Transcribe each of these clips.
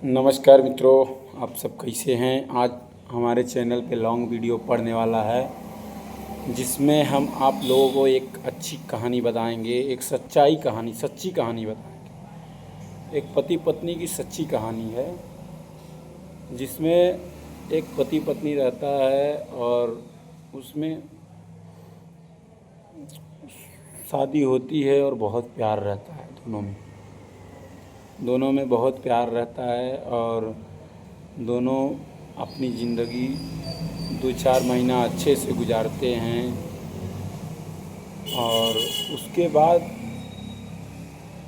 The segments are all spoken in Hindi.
नमस्कार मित्रों, आप सब कैसे हैं। आज हमारे चैनल पे लॉन्ग वीडियो पढ़ने वाला है जिसमें हम आप लोगों को एक अच्छी कहानी बताएंगे, एक सच्ची कहानी बताएंगे। एक पति पत्नी की सच्ची कहानी है जिसमें एक पति पत्नी रहता है और उसमें शादी होती है और बहुत प्यार रहता है दोनों में बहुत प्यार रहता है और दोनों अपनी ज़िंदगी 2-4 महीना अच्छे से गुजारते हैं। और उसके बाद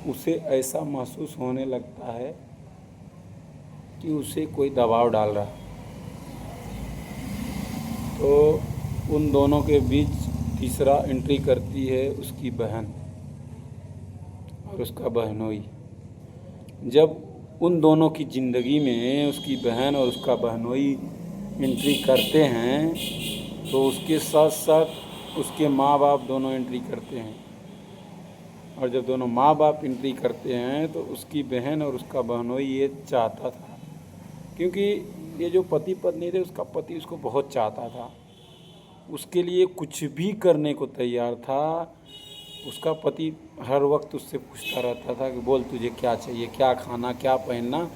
उसे ऐसा महसूस होने लगता है कि उसे कोई दबाव डाल रहा है। तो उन दोनों के बीच तीसरा एंट्री करती है उसकी बहन और उसका बहनोई। जब उन दोनों की ज़िंदगी में उसकी बहन और उसका बहनोई एंट्री करते हैं तो उसके साथ साथ उसके माँ बाप दोनों एंट्री करते हैं। और जब दोनों माँ बाप एंट्री करते हैं तो उसकी बहन और उसका बहनोई ये चाहता था, क्योंकि ये जो पति पत्नी थे उसका पति उसको बहुत चाहता था, उसके लिए कुछ भी करने को तैयार था। उसका पति हर वक्त उससे पूछता रहता था कि बोल तुझे क्या चाहिए, क्या खाना, क्या पहनना,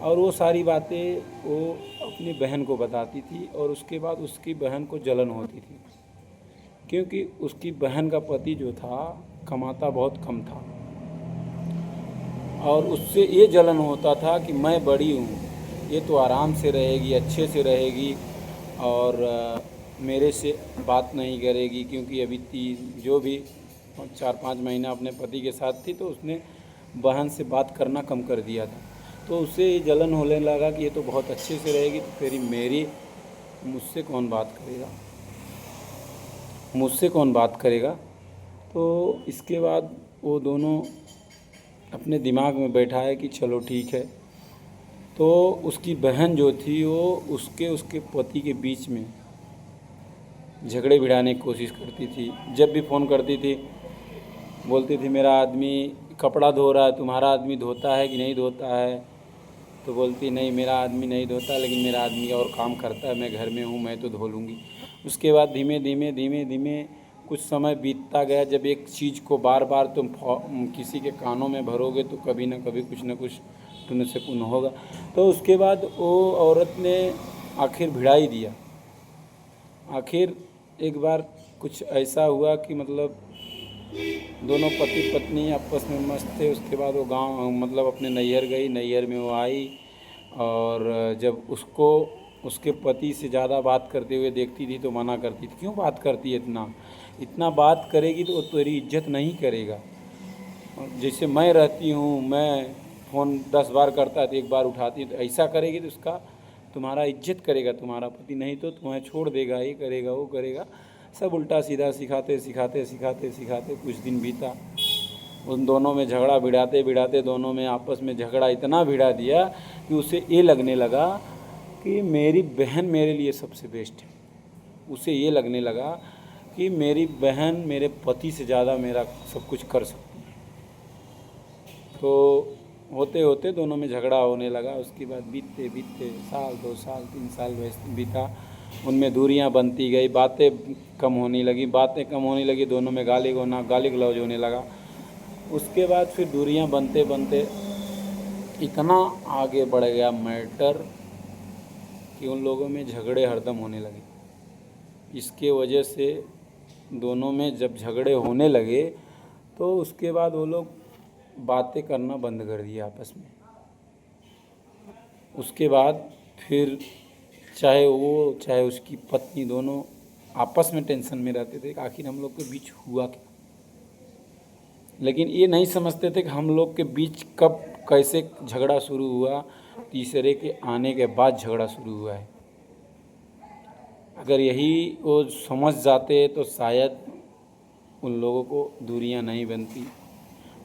और वो सारी बातें वो अपनी बहन को बताती थी। और उसके बाद उसकी बहन को जलन होती थी, क्योंकि उसकी बहन का पति जो था कमाता बहुत कम था और उससे ये जलन होता था कि मैं बड़ी हूँ, ये तो आराम से रहेगी, अच्छे से रहेगी और मेरे से बात नहीं करेगी, क्योंकि अभी जो भी 4-5 महीना अपने पति के साथ थी तो उसने बहन से बात करना कम कर दिया था। तो उसे ये जलन होने लगा कि ये तो बहुत अच्छे से रहेगी, तो फिर मुझसे कौन बात करेगा। तो इसके बाद वो दोनों अपने दिमाग में बैठा है कि चलो ठीक है। तो उसकी बहन जो थी वो उसके पति के बीच में झगड़े भिड़ाने की कोशिश करती थी। जब भी फ़ोन करती थी बोलती थी मेरा आदमी कपड़ा धो रहा है, तुम्हारा आदमी धोता है कि नहीं धोता है। तो बोलती नहीं, मेरा आदमी नहीं धोता, लेकिन मेरा आदमी और काम करता है, मैं घर में हूँ, मैं तो धो लूँगी। उसके बाद धीमे धीमे कुछ समय बीतता गया। जब एक चीज़ को बार बार तुम किसी के कानों में भरोगे तो कभी ना कभी कुछ ना कुछ टुन से पुन होगा। तो उसके बाद वो औरत ने आखिर भिड़ा ही दिया। आखिर एक बार कुछ ऐसा हुआ कि मतलब दोनों पति पत्नी आपस में मस्त थे। उसके बाद वो गांव मतलब अपने नैहर गई, नैहर में वो आई और जब उसको उसके पति से ज़्यादा बात करते हुए देखती थी तो मना करती थी, क्यों बात करती है, इतना बात करेगी तो वो तेरी इज्जत नहीं करेगा। जैसे मैं रहती हूँ, मैं फ़ोन 10 बार करता है तो एक बार उठाती है, तो ऐसा करेगी तो तुम्हारा इज्जत करेगा तुम्हारा पति, नहीं तो तुम्हें छोड़ देगा, ये करेगा वो करेगा। सब उल्टा सीधा सिखाते कुछ दिन बीता। उन दोनों में झगड़ा भिड़ाते दोनों में आपस में झगड़ा इतना भिड़ा दिया कि उसे ये लगने लगा कि मेरी बहन मेरे लिए सबसे बेस्ट है। उसे ये लगने लगा कि मेरी बहन मेरे पति से ज़्यादा मेरा सब कुछ कर सकती है। तो होते होते दोनों में झगड़ा होने लगा। उसके बाद बीतते साल, 2 साल, 3 साल बीता। उनमें दूरियां बनती गई, बातें कम होने लगी, दोनों में गाली गलौज होने लगा। उसके बाद फिर दूरियां बनते इतना आगे बढ़ गया मैटर कि उन लोगों में झगड़े हरदम होने लगे। इसके वजह से दोनों में जब झगड़े होने लगे तो उसके बाद वो लोग बातें करना बंद कर दिया आपस में। उसके बाद फिर चाहे उसकी पत्नी, दोनों आपस में टेंशन में रहते थे कि आखिर हम लोग के बीच हुआ क्या। लेकिन ये नहीं समझते थे कि हम लोग के बीच कब कैसे झगड़ा शुरू हुआ। तीसरे के आने के बाद झगड़ा शुरू हुआ है। अगर यही वो समझ जाते तो शायद उन लोगों को दूरियां नहीं बनती।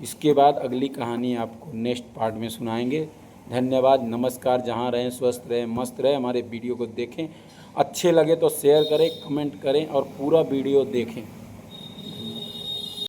इसके बाद अगली कहानी आपको नेक्स्ट पार्ट में सुनाएंगे। धन्यवाद, नमस्कार। जहाँ रहें स्वस्थ रहें, मस्त रहें। हमारे वीडियो को देखें, अच्छे लगे तो शेयर करें, कमेंट करें और पूरा वीडियो देखें।